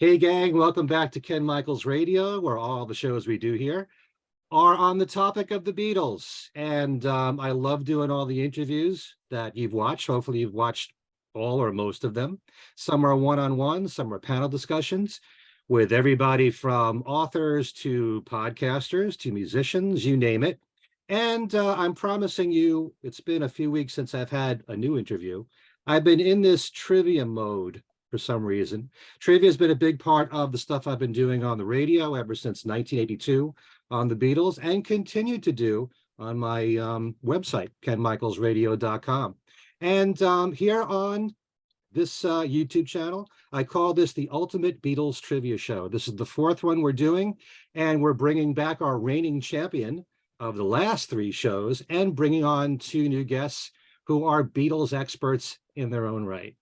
Hey gang, welcome back to Ken Michaels Radio, where all the shows we do here are on the topic of the Beatles. And I love doing all the interviews that you've watched. Hopefully you've watched all or most of them. Some are one-on-one, some are panel discussions with everybody from authors to podcasters to musicians, you name it. And I'm promising you, it's been a few weeks since I've had a new interview. I've been in this trivia mode for some reason. Trivia has been a big part of the stuff I've been doing on the radio ever since 1982 on the Beatles, and continue to do on my website, kenmichaelsradio.com. And here on this YouTube channel, I call this the Ultimate Beatles Trivia Show. This is the fourth one we're doing, and we're bringing back our reigning champion of the last three shows and bringing on two new guests who are Beatles experts in their own right.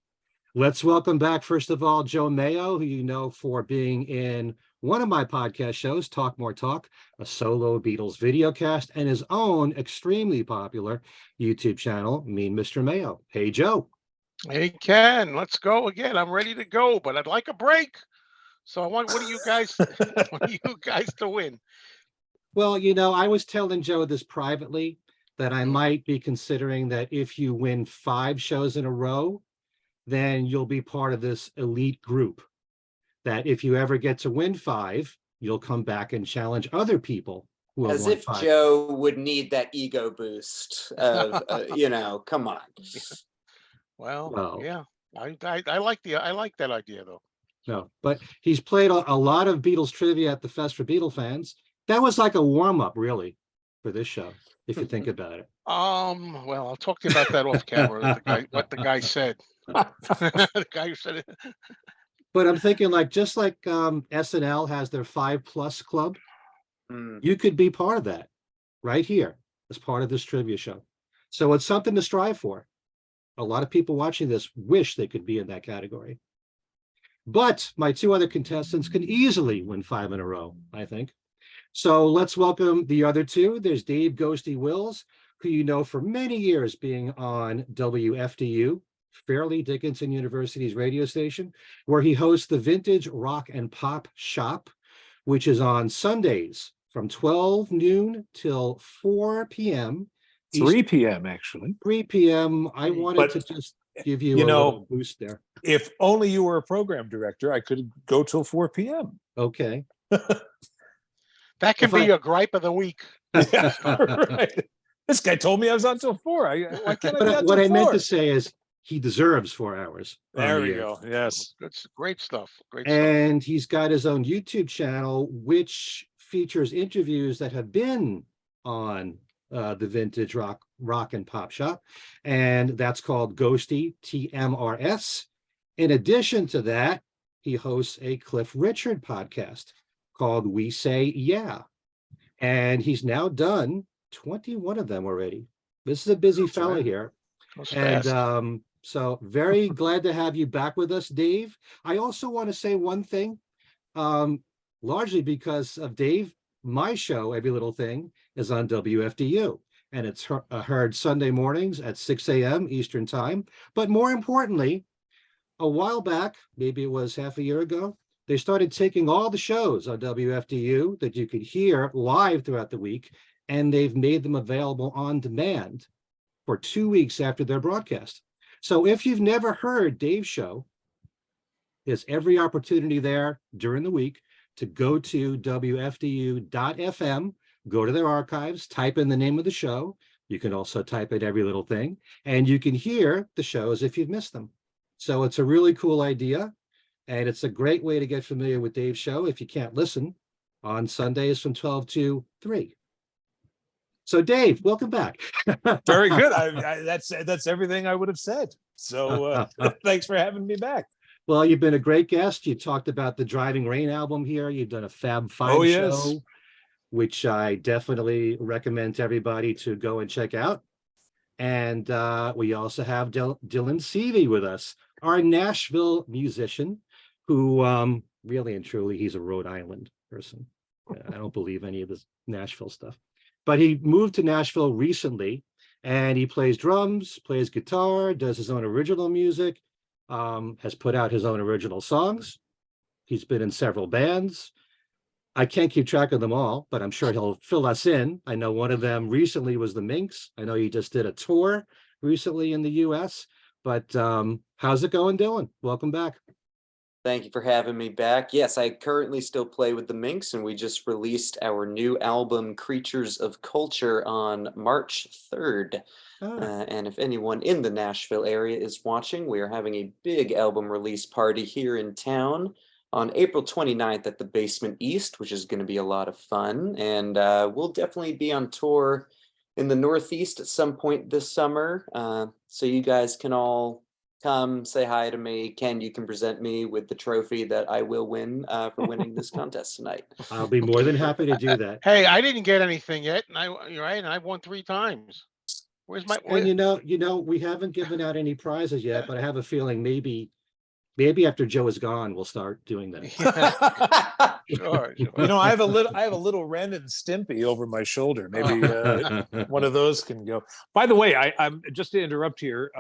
Let's welcome back, first of all, Joe Mayo, who you know for being in one of my podcast shows, Talk More Talk, a Solo-Beatles Videocast, and his own extremely popular YouTube channel, Mean Mr. Mayo. Hey, Joe. Hey, Ken, let's go again. I'm ready to go, but I'd like a break. So I want one of you guys, to win. Well, you know, I was telling Joe this privately, that I might be considering that if you win 5 shows in a row, then you'll be part of this elite group. That if you ever get to win 5, you'll come back and challenge other people who have As won if 5. Joe would need that ego boost of, come on. Well, yeah, I like that idea though. No, but he's played a lot of Beatles trivia at the Fest for Beatle fans. That was like a warm-up, really, for this show, if you think about it. Well, I'll talk to you about that off camera. What the guy said. The guy who said it. But I'm thinking, like, just like SNL has their 5+ club, you could be part of that right here as part of this trivia show. So it's something to strive for. A lot of people watching this wish they could be in that category. But my 2 other contestants can easily win 5 in a row, I think. So let's welcome the other 2. There's Dave Ghosty Wills, who you know for many years being on WFDU, Fairleigh Dickinson University's radio station, where he hosts the Vintage Rock and Pop Shop, which is on Sundays from 12 noon till 4 p.m. 3 p.m. actually. 3 p.m. I wanted to just give you a little boost there. If only you were a program director, I could go till 4 p.m. Okay. That can be your gripe of the week. Yeah, right. This guy told me I was on till 4. Why can't I be on what till I meant 4? to say is he deserves 4 hours. There we go. Yes. That's great stuff. And he's got his own YouTube channel, which features interviews that have been on the Vintage Rock and Pop Shop. And that's called Ghosty TMRS. In addition to that, he hosts a Cliff Richard podcast called We Say Yeah. And he's now done 21 of them already. This is a busy fella here. And so very glad to have you back with us, Dave. I also want to say one thing, largely because of Dave, my show, Every Little Thing, is on WFDU, and it's heard Sunday mornings at 6 a.m. Eastern Time. But more importantly, a while back, maybe it was half a year ago, they started taking all the shows on WFDU that you could hear live throughout the week, and they've made them available on demand for 2 weeks after their broadcast. So if you've never heard Dave's show, there's every opportunity there during the week to go to WFDU.FM, go to their archives, type in the name of the show. You can also type in Every Little Thing, and you can hear the shows if you've missed them. So it's a really cool idea, and it's a great way to get familiar with Dave's show if you can't listen on Sundays from 12 to 3. So Dave, welcome back. Very good. That's everything I would have said. So thanks for having me back. Well, you've been a great guest. You talked about the Driving Rain album here. You've done a Fab Five show, which I definitely recommend to everybody to go and check out. And we also have Dylan Sevey with us, our Nashville musician, who really and truly, he's a Rhode Island person. I don't believe any of this Nashville stuff. But he moved to Nashville recently, and he plays drums, plays guitar, does his own original music, has put out his own original songs. He's been in several bands. I can't keep track of them all, but I'm sure he'll fill us in. I know one of them recently was the Minks. I know he just did a tour recently in the US. But how's it going, Dylan? Welcome back. Thank you for having me back. Yes, I currently still play with the Minks, and we just released our new album, Creatures of Culture, on March 3rd. And if anyone in the Nashville area is watching, we are having a big album release party here in town on April 29th at the Basement East, which is going to be a lot of fun. And we'll definitely be on tour in the Northeast at some point this summer. So you guys can all come say hi to me. Ken, you can present me with the trophy that I will win for winning this contest tonight. I'll be more than happy to do that. Hey, I didn't get anything yet, and you're right, and I won 3 times. Where's my? And we haven't given out any prizes yet, but I have a feeling maybe after Joe is gone, we'll start doing that. Sure. I have a little Ren and Stimpy over my shoulder. Maybe one of those can go. By the way, I'm just to interrupt here.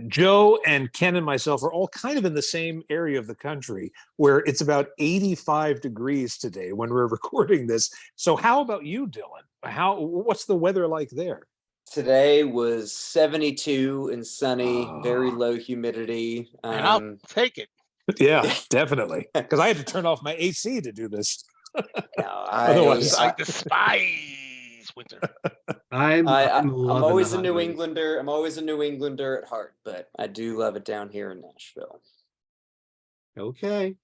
Joe and Ken and myself are all kind of in the same area of the country where it's about 85 degrees today when we're recording this. So how about you, Dylan? What's the weather like there? Today was 72 and sunny, very low humidity. And I'll take it. Yeah, definitely. Because I had to turn off my AC to do this. Otherwise, I despise winter. I'm always a New Englander. I'm always a New Englander at heart, but I do love it down here in Nashville. Okay.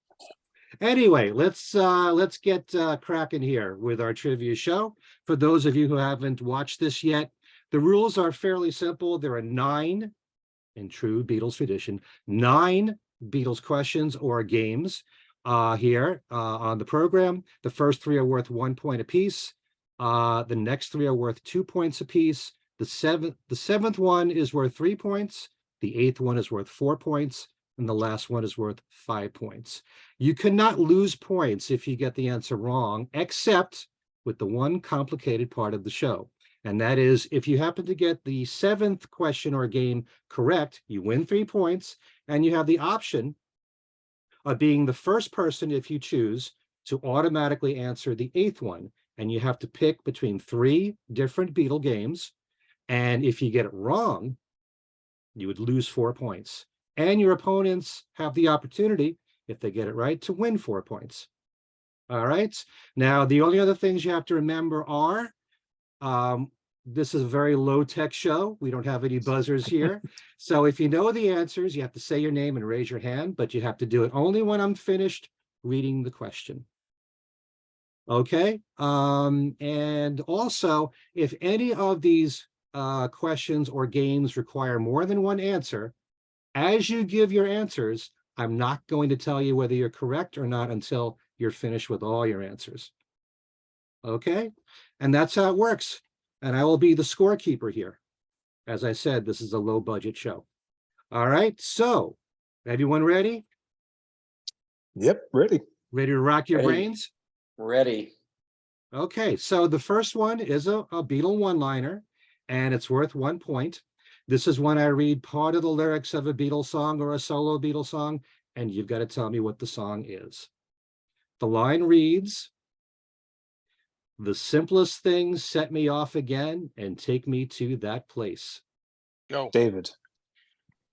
Anyway, let's get cracking here with our trivia show. For those of you who haven't watched this yet, the rules are fairly simple. There are 9, in true Beatles tradition, 9 Beatles questions or games here on the program. The first 3 are worth 1 point apiece. The next 3 are worth 2 points apiece. The seventh one is worth 3 points. The 8th one is worth 4 points. And the last one is worth 5 points. You cannot lose points if you get the answer wrong, except with the one complicated part of the show. And that is, if you happen to get the 7th question or game correct, you win 3 points, and you have the option of being the first person, if you choose, to automatically answer the 8th one. And you have to pick between 3 different Beatle games. And if you get it wrong, you would lose 4 points. And your opponents have the opportunity, if they get it right, to win 4 points. All right. Now, the only other things you have to remember are, this is a very low-tech show. We don't have any buzzers here. So if you know the answers, you have to say your name and raise your hand, but you have to do it only when I'm finished reading the question. Okay. And also, if any of these questions or games require more than one answer, as you give your answers, I'm not going to tell you whether you're correct or not until you're finished with all your answers. Okay. And that's how it works. And I will be the scorekeeper here. As I said, this is a low budget show. All right. So, everyone ready? Yep, ready. Ready to rock your brains? Ready. Okay. So the first one is a Beatle one-liner, and it's worth 1 point. This is when I read part of the lyrics of a Beatles song or a solo Beatles song, and you've got to tell me what the song is. The line reads, "The simplest things set me off again and take me to that place." Go. David.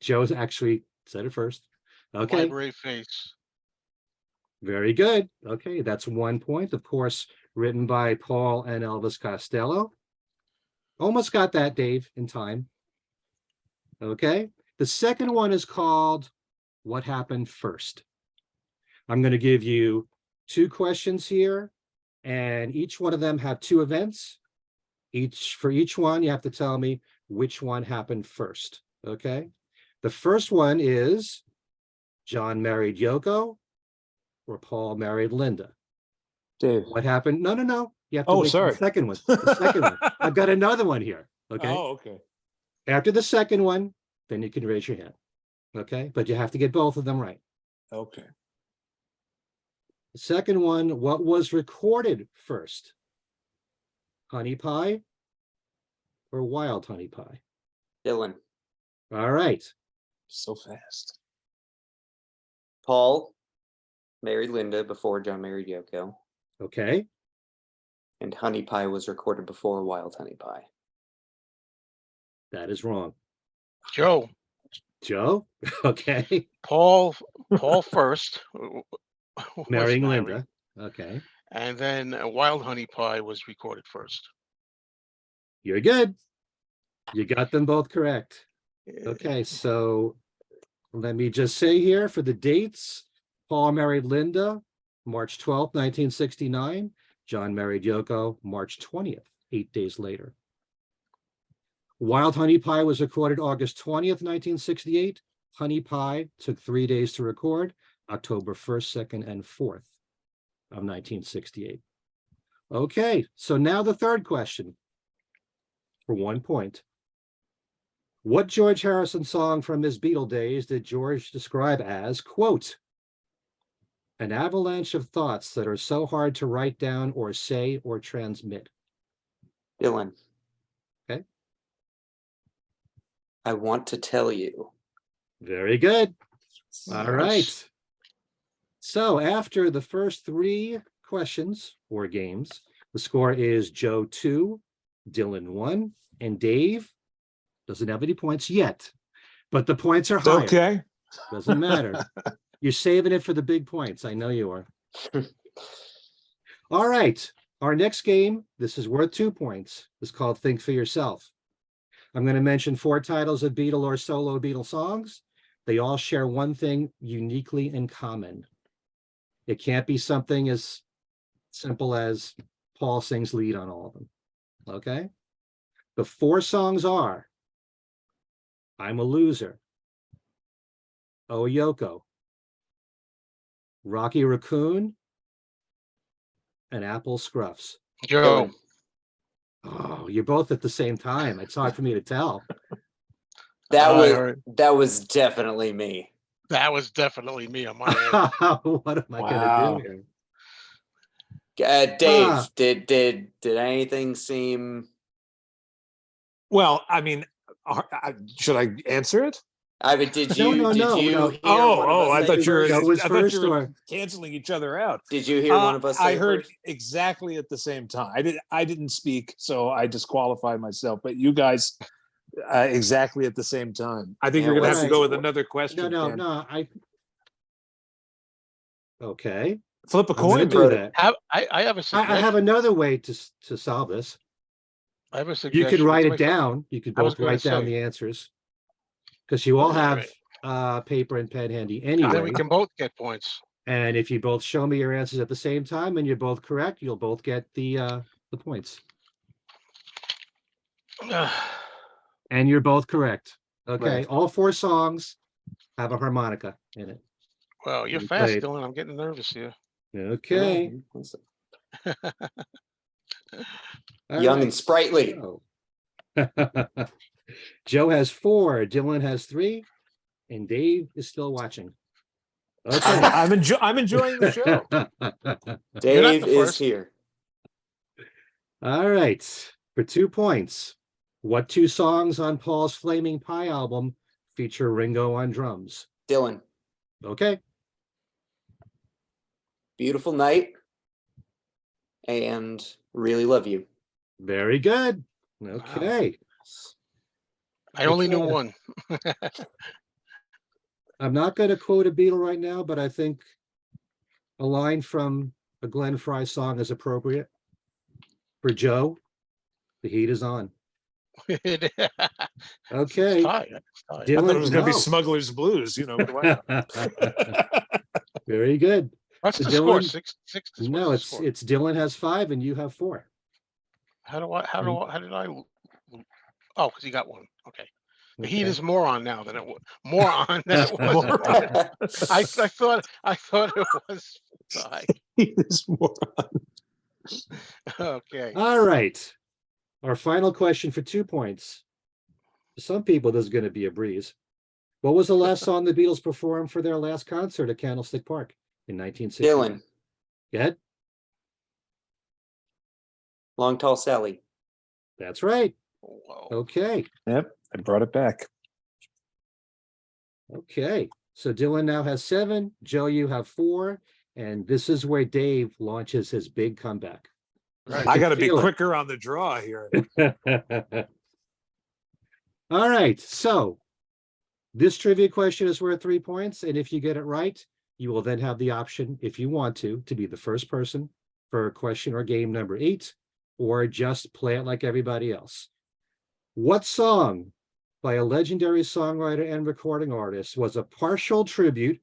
Joe's actually said it first. Okay. Library Face. Very good. Okay, that's 1 point. Of course, written by Paul and Elvis Costello. Almost got that, Dave, in time. Okay. The second one is called What Happened First. I'm going to give you 2 questions here, and each one of them have 2 events. For each one, you have to tell me which one happened first. Okay. The first one is John married Yoko or Paul married Linda. Dave. What happened? No. You have to wait for sorry. the second one. The second one. I've got another one here. Okay. Oh, okay. After the second one, then you can raise your hand. Okay. But you have to get both of them right. Okay. The second one, what was recorded first? Honey Pie or Wild Honey Pie? Dylan. All right. So fast. Paul. married Linda before John married Yoko. Okay. And Honey Pie was recorded before Wild Honey Pie. That is wrong. Joe, Joe? Okay. Paul first was Marrying married, Linda. Okay. and then Wild Honey Pie was recorded first. You're good. You got them both correct. Okay, so let me just say here for the dates, Paul married Linda, March 12th, 1969. John married Yoko, March 20th, 8 days later. Wild Honey Pie was recorded August 20th, 1968. Honey Pie took 3 days to record, October 1st, 2nd, and 4th of 1968. Okay, so now the third question for 1 point. What George Harrison song from his Beatle days did George describe as, quote, an avalanche of thoughts that are so hard to write down or say or transmit? Dylan. Okay. I Want to Tell You. Very good. All Nice. right. So after the first 3 questions or games, the score is Joe 2, Dylan 1, and Dave doesn't have any points yet, but the points are higher. Okay. Doesn't matter. You're saving it for the big points. I know you are. All right. Our next game, this is worth 2 points, is called Think for Yourself. I'm going to mention 4 titles of Beatle or solo Beatle songs. They all share one thing uniquely in common. It can't be something as simple as Paul sings lead on all of them. Okay? The 4 songs are I'm a Loser, Oh Yoko, Rocky Raccoon, and Apple Scruffs. Joe, Oh, you're both at the same time. It's hard for me to tell. That was definitely me. that was definitely me on my end. What am I Wow. going to do here? Dave, did anything seem? Well, I mean, should I answer it? I mean, did No, you no, did no, you no. hear one of us I say thought you were. Joe was I thought first, you were or canceling each other out. Did you hear one of us? I say heard first? exactly at the same time. I didn't speak, so I disqualified myself. But you guys, exactly at the same time. I think Yeah, you're going to have to right. go with another question. no, Ken. no. Okay. Flip a I'm going to coin. do that. I have a I suggestion. have another way to solve this. I have a You suggestion. can write Let's it make- down. You could I was both gonna write down say. the answers. Because you all All have right. paper and pen handy And then anyway. we can both get points. And if you both show me your answers at the same time and you're both correct, you'll both get the points. And you're both correct. Okay, Right. all 4 songs have a harmonica in it. Well, you're You fast, played. Dylan. I'm getting nervous here. Okay. Listen, All young right, and sprightly. so- Joe has 4, Dylan has 3, and Dave is still watching. Okay. I'm enjoying the show. Dave the is first. here. All right, for 2 points. What 2 songs on Paul's Flaming Pie album feature Ringo on drums? Dylan, Okay. Beautiful Night, and Really Love You. Very good. Okay. I only knew Okay. one. I'm not going to quote a Beatle right now, but I think a line from a Glenn Fry song is appropriate. For Joe, the heat is on. It's Okay. tied. It's tied. I thought Dylan, it was going to be no. Smuggler's Blues. You know, what do I know? Very good. What's So the score? Dylan- 6. No, What's the score? it's Dylan has 5 and you have 4. How did I? Oh, because you got one. Okay. The heat Okay. is more on now than it was. More on than it was. I thought it was tied. He is more. Okay. All right. Our final question for 2 points. For some people, this is going to be a breeze. What was the last song the Beatles performed for their last concert at Candlestick Park in 1960? Dylan, Go ahead. Long Tall Sally. That's right. Whoa. Okay. Yep, I brought it back. Okay. So Dylan now has 7. Joe, you have 4. And this is where Dave launches his big comeback. Right. I got to be Feel it. quicker on the draw here. All right, so this trivia question is worth 3 points, and if you get it right, you will then have the option, if you want to be the first person for question or game number 8, or just play it like everybody else. What song by a legendary songwriter and recording artist was a partial tribute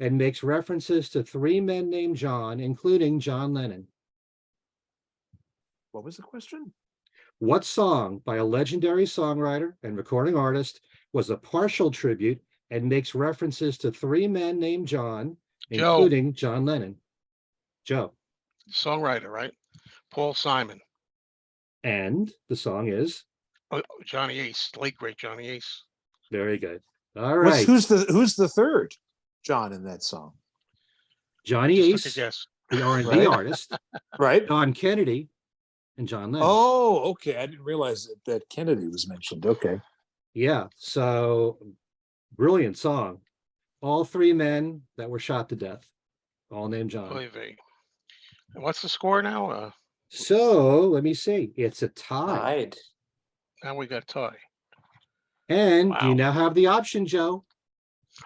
and makes references to 3 men named John, including John Lennon? What was the question? What song by a legendary songwriter and recording artist was a partial tribute and makes references to 3 men named John, Joe. including John Lennon? Joe. Songwriter, right? Paul Simon. And the song is? Oh, Johnny Ace, late great Johnny Ace. Very good. All right. Who's the third John in that song? Johnny Just Ace, took a guess. the R&B Right. artist, Right. Don Kennedy, and John Lennon. Oh, okay. I didn't realize that Kennedy was mentioned. Okay. Yeah, so brilliant song. All 3 men that were shot to death, all named John. Oy vey. And what's the score now? So let me see. It's a tie. Tied. Now we got tie. And Wow. you now have the option, Joe.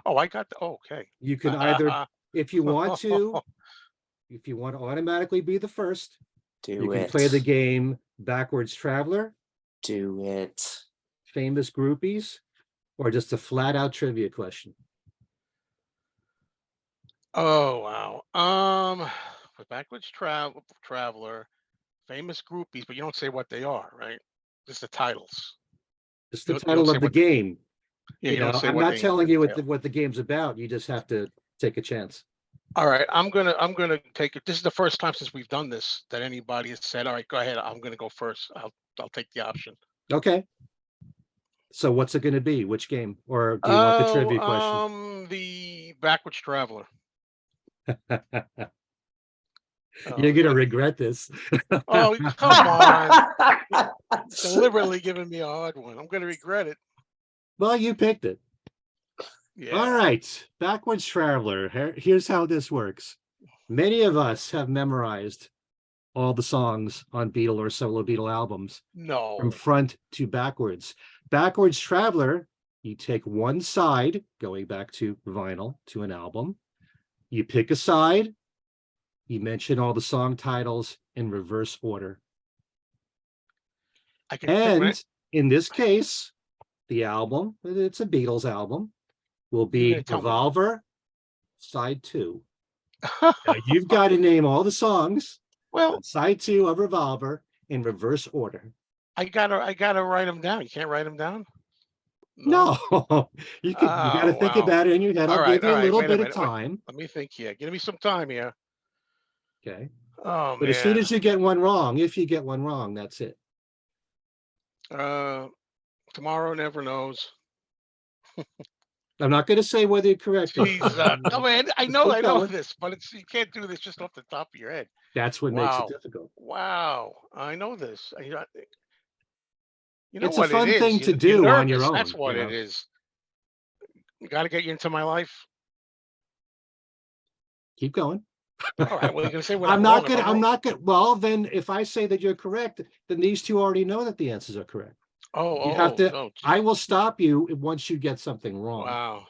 Oh, I got the, okay. You can either, if you want to automatically be the first, you Do can it. play the game Backwards Traveler, Do it. Famous Groupies, or just a flat out trivia question. Oh, wow. The Backwards Traveler, Famous Groupies, but you don't say what they are, right? Just the titles. Just the You don't title say of the what- game. Yeah, You you know, don't say I'm what not they telling you entail. what the game's about. You just have to take a chance. All right, I'm gonna take it. This is the first time since we've done this that anybody has said, "All right, go ahead. I'm gonna go first. I'll take the option." Okay. So what's it going to be? Which game? Or do you want the trivia question? The Backwards Traveler. You're going to regret this. Oh, come on! Deliberately giving me a hard one. I'm gonna regret it. Well, you picked it. Yeah. All right. Backwards Traveler. Here's how this works. Many of us have memorized all the songs on Beatle or solo Beatle albums No. from front to backwards. Backwards Traveler, you take one side, going back to vinyl, to an album. You pick a side. You mention all the song titles in reverse order. I can pick my- And in this case, the album, it's a Beatles album, will You're be gonna tell me. Revolver, side 2. Now you've got to name all the songs Well, on side 2 of Revolver in reverse order. I gotta write them down. You can't write them down. No, you got to Oh, think wow. about it in your head. I'll All right, give you a all right, little wait a bit of minute, wait. time. Let me think here. Give me some time here. Okay. Oh But as soon man. as you get one wrong, if you get one wrong, that's it. Tomorrow never knows. I'm not going to say whether you're correct. or Jeez, not. no man, I Just know keep going. this, but you can't do this just off the top of your head. That's what makes Wow. it difficult. Wow, I know this. You know It's a what fun it is. thing to You're do on your nervous, own, That's you what know. it is. You got to get you into my life. Keep going. All right. Well, you're gonna say what I'm I'm not wrong if gonna. I'm I'm wrong. not gonna. Well, then, if I say that you're correct, then these two already know that the answers are correct. Oh, You have to. oh, I will stop you once you get something wrong. wow.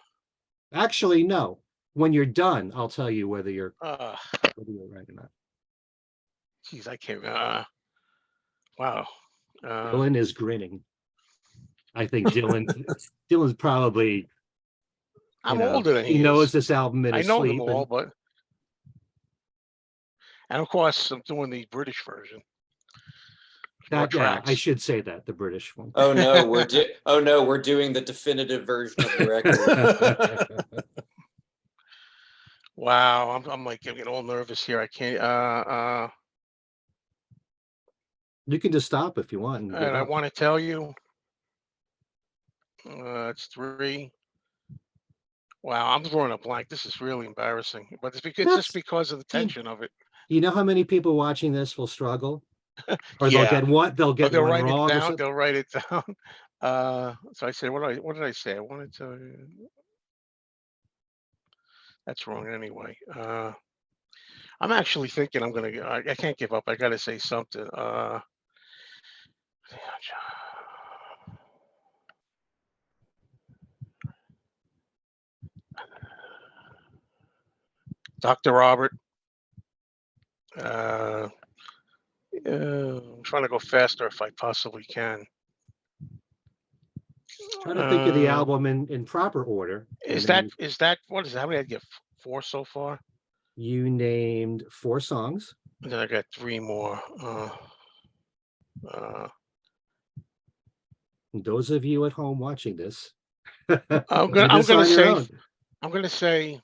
Actually, no. When you're done, I'll tell you whether you're right or not. Geez, I can't. Wow. Dylan is grinning. I think Dylan's probably. I'm older than he he knows is. this album in I his know sleep. them all, but and of course I'm doing the British version. More I tracks. should say that, the British one. Oh no, we're doing the definitive version of the record. Wow, I'm like getting all nervous here. I can't. You can just stop if you want. And give And I up. want to tell you, it's 3. Wow, I'm drawing a blank. This is really embarrassing, but it's just because of the tension of it. You know how many people watching this will struggle, or Yeah. they'll get They'll one write wrong. it or down. something. They'll write it down. So I said, what did I say? I wanted to. That's wrong anyway. I'm actually thinking I can't give up. I gotta say something. Dr. Robert. I'm trying to go faster if I possibly can. Trying to think of the album in proper order. Is and that what is it? How many did I get? 4 so far? You named 4 songs. And then I got 3 more. Those of you at home watching this, I'm do gonna this on your own. say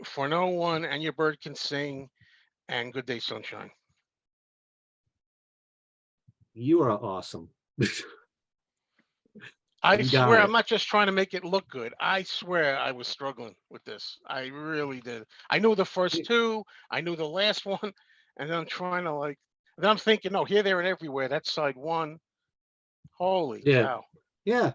For No One and Your Bird Can Sing and Good Day Sunshine. You are awesome. I You got swear, it. I'm not just trying to make it look good. I swear I was struggling with this. I really did. I knew the first 2, I knew the last one, and then I'm trying to then I'm thinking, no, Here, There, and Everywhere. That's side 1. Holy Yeah. cow. Yeah.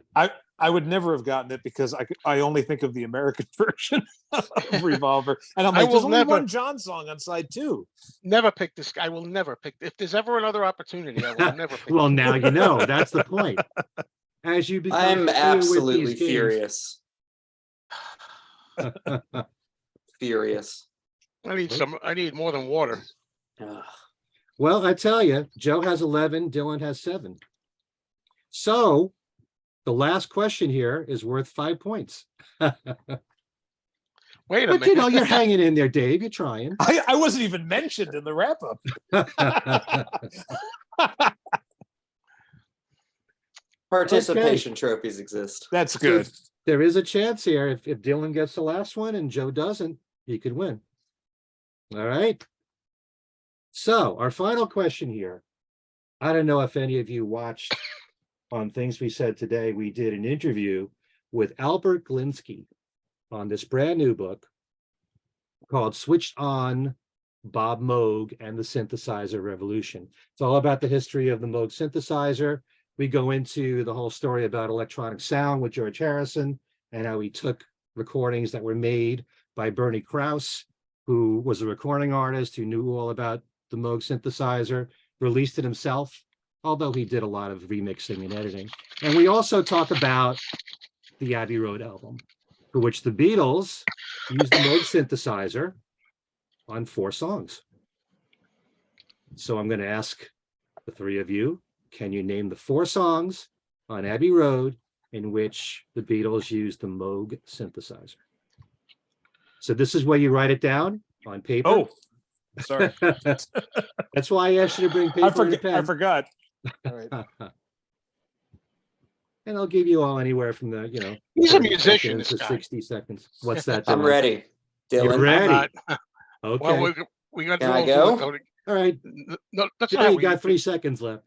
I would never have gotten it because I only think of the American version of Revolver, and I'm I like, there's will only never- one John song on side 2. Never pick this. I will never pick. If there's ever another opportunity, I will never pick. Well, this. now you know. That's the point. As you become I'm familiar absolutely with these furious. games, Furious. I need more than water. Ugh. well, I tell you, Joe has 11, Dylan has 7. So the last question here is worth 5 points. Wait a But you know, minute. you're hanging in there, Dave. You're trying. I wasn't even mentioned in the wrap up. Participation trophies exist. That's good. So there is a chance here. If Dylan gets the last one and Joe doesn't, he could win. All right. So our final question here. I don't know if any of you watched on Things We Said Today. We did an interview with Albert Glinsky on this brand new book called Switched On, Bob Moog and the Synthesizer Revolution. It's all about the history of the Moog synthesizer. We go into the whole story about electronic sound with George Harrison and how he took recordings that were made by Bernie Krause, who was a recording artist who knew all about the Moog synthesizer, released it himself, although he did a lot of remixing and editing. And we also talk about the Abbey Road album, for which the Beatles used the Moog synthesizer on 4 songs. So I'm going to ask the 3 of you, can you name the 4 songs on Abbey Road in which the Beatles used the Moog synthesizer? So this is where you write it down on paper. Oh, sorry. That's why I asked you to bring paper and a pen. I forgot. All right. And I'll give you all anywhere from the, He's a 30 musician, seconds this to guy. 60 seconds. What's that? I'm Dylan? ready. You're Dylan, ready. I'm not. Okay. Well, we got Can I rules. go? All right. No, that's Yeah, not. you got 3 seconds left.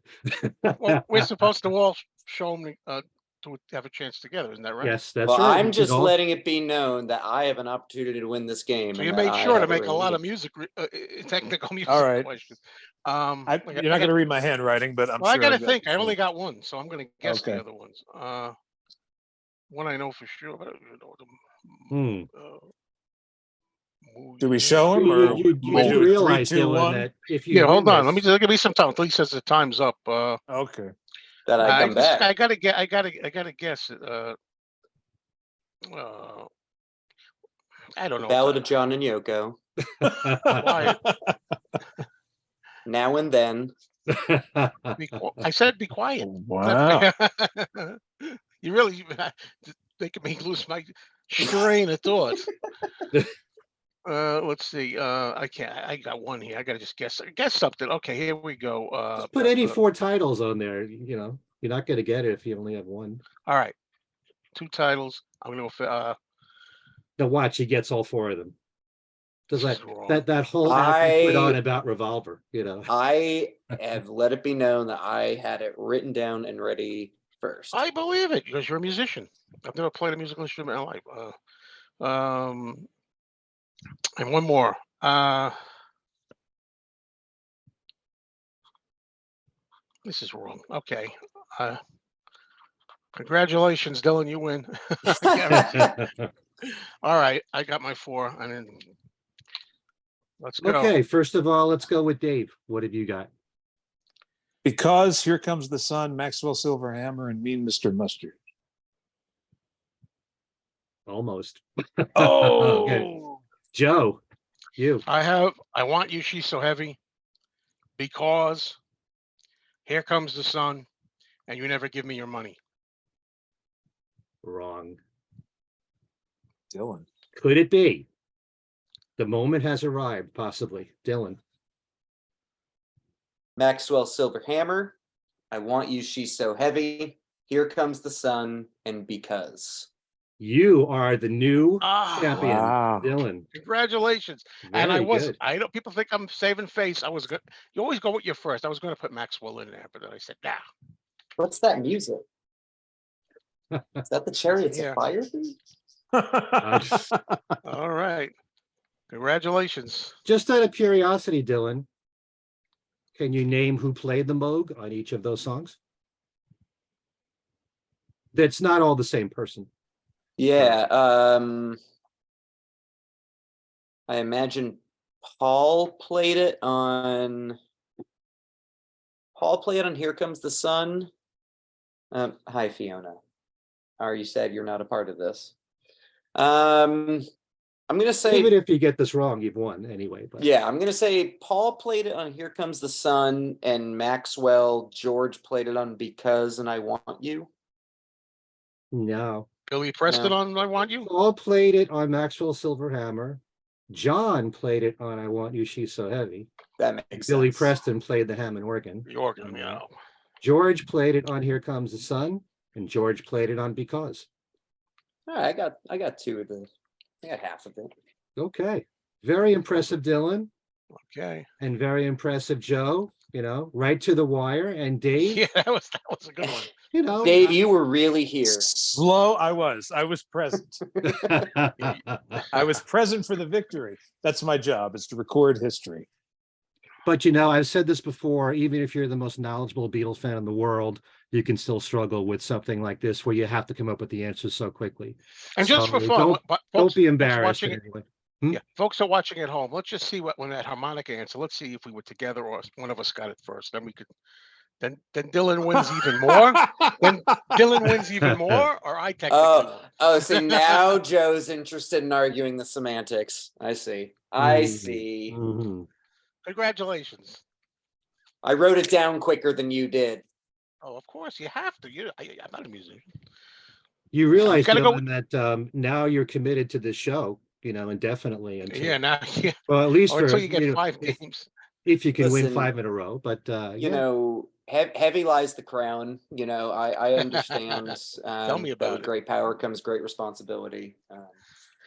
Well, we're supposed to all show them to have a chance together, isn't that right? Yes, that's well, right. I'm We just can all- letting it be known that I have an opportunity to win this game. So and you that made I sure to have make a lot really- of music, technical music All right. questions. You're not going to read my handwriting, but I'm Well, sure. I got to I've got think. I some. only got one, so I'm going to guess Okay. the other ones. One I know for sure, but I don't know Hmm. Do we show him, or You we do do it? realize, 3, 2, Dylan, 1? that if you Yeah, hold win on. this- Give me some time. At least says the time's up. Okay. that I come back. I gotta get. I gotta guess it. I don't know. Ballad of John and Yoko. Quiet. Now and then. I said be quiet. Wow. You really making me lose my train of thought. Let's see. I can't. I got one here. I gotta just guess something. Okay, here we go. Just put any 4 titles on there. You're not going to get it if you only have one. All right, 2 titles. I'm gonna go. Now watch, he gets all 4 of them. Does This is wrong. that whole act you put I- on about Revolver, I have let it be known that I had it written down and ready first. I believe it because you're a musician. I've never played a musical instrument in my life. And one more. This is wrong. Okay. Congratulations, Dylan. You win. All right, I got my 4. And then let's go. Okay, first of all, let's go with Dave. What have you got? Because Here Comes the Sun, Maxwell Silverhammer, and Mean Mr. Mustard. Almost. Oh, Okay. Joe, you. I Want You, She's So Heavy, Because, Here Comes the Sun, and You Never Give Me Your Money. Wrong. Dylan. Could it be? The moment has arrived, possibly. Dylan. Maxwell Silverhammer, I Want You, She's So Heavy, Here Comes the Sun, and Because. You are the new champion, Wow. Dylan. Congratulations. Very And I was, good. I know people think I'm saving face. I was good. You always go with your first. I was going to put Maxwell in there, but then I said, nah. What's that music? Is that the Chariots Yeah. of Fire thing? All right. Congratulations. Just out of curiosity, Dylan, can you name who played the Moog on each of those songs? That's not all the same person. Yeah. I imagine Paul played it on Here Comes the Sun. Hi, Fiona. You said you're not a part of this. I'm gonna say, Even if you get this wrong, you've won anyway. But yeah, I'm gonna say Paul played it on Here Comes the Sun, and George played it on Because and I Want You. no. Billy Preston No. on I Want You? Paul played it on Maxwell Silverhammer. John played it on I Want You, She's So Heavy. That makes Billy sense. Preston played the Hammond organ. The organ, yeah. George played it on Here Comes the Sun, and George played it on Because. All right, I got I got half of it. Okay. Very impressive, Dylan, Okay. and very impressive, Joe. Right to the wire. And Dave, Yeah, that was a good one. Dave, you were really here. Slow. I was present. I was present for the victory. That's my job, is to record history. But I've said this before, even if you're the most knowledgeable Beatles fan in the world, you can still struggle with something like this where you have to come up with the answers so quickly. And just So for fun, don't be embarrassed. watching it, Anyway. yeah, folks are watching at home. Let's just see when that harmonica answer. Let's see if we were together or one of us got it first. Then we could. Then Dylan wins even more. Then Dylan wins even more, or I technically win. Oh, see, now Joe's interested in arguing the semantics. I see. I see. Mhm. Congratulations. I wrote it down quicker than you did. Oh, of course you have to. I'm not a musician. You realize, gotta go Dylan, that now you're committed to this show, indefinitely. Until, Yeah, now yeah. well, at least Or for until you get 5 games. if you can win Listen, 5 in a row. But heavy lies the crown. I understand. Tell me that about with it. great power comes great responsibility.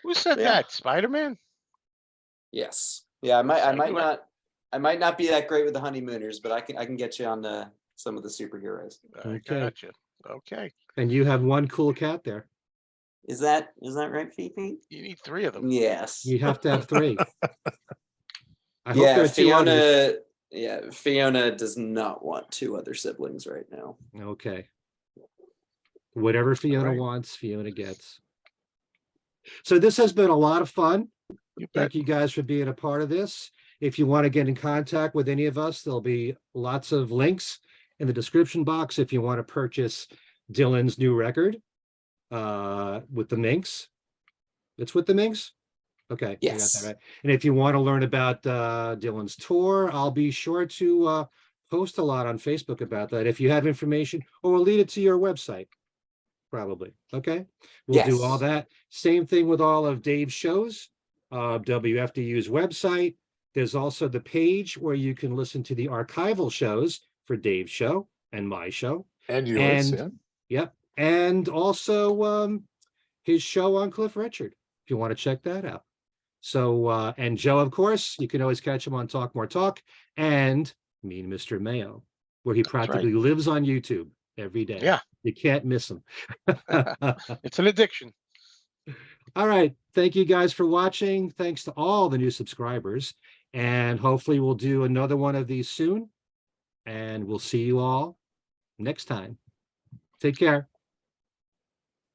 Who said yeah. that? Spider-Man? Yes. Yeah, I Thank might you. not be that great with the honeymooners, but I can get you on some of the superheroes. I Okay. gotcha. Okay. and you have one cool cat there. Is that right, Fifi? You need 3 of them. Yes. You have to have 3. I hope Yeah, there are 2 others. Fiona does not want 2 other siblings right now. Okay. Whatever Fiona right. wants, Fiona gets. So this has been a lot of fun. You bet. Thank you guys for being a part of this. If you want to get in contact with any of us, there'll be lots of links in the description box if you want to purchase Dylan's new record with the Minks. It's with the Minks? Okay. I got Yes. that right. And if you want to learn about Dylan's tour, I'll be sure to post a lot on Facebook about that. If you have information, or we'll lead it to your website, probably. Okay. We'll do all Yes. that. Same thing with all of Dave's shows, WFDU's website. There's also the page where you can listen to the archival shows for Dave's show and my show. And yours, And- yeah. Yep. And also his show on Cliff Richard, if you want to check that out. So, and Joe, of course, you can always catch him on Talk More Talk and Mean Mr. Mayo, where he practically lives on YouTube every day. Yeah. You can't miss him. It's an addiction. All right. Thank you guys for watching. Thanks to all the new subscribers. And hopefully we'll do another one of these soon. And we'll see you all next time. Take care.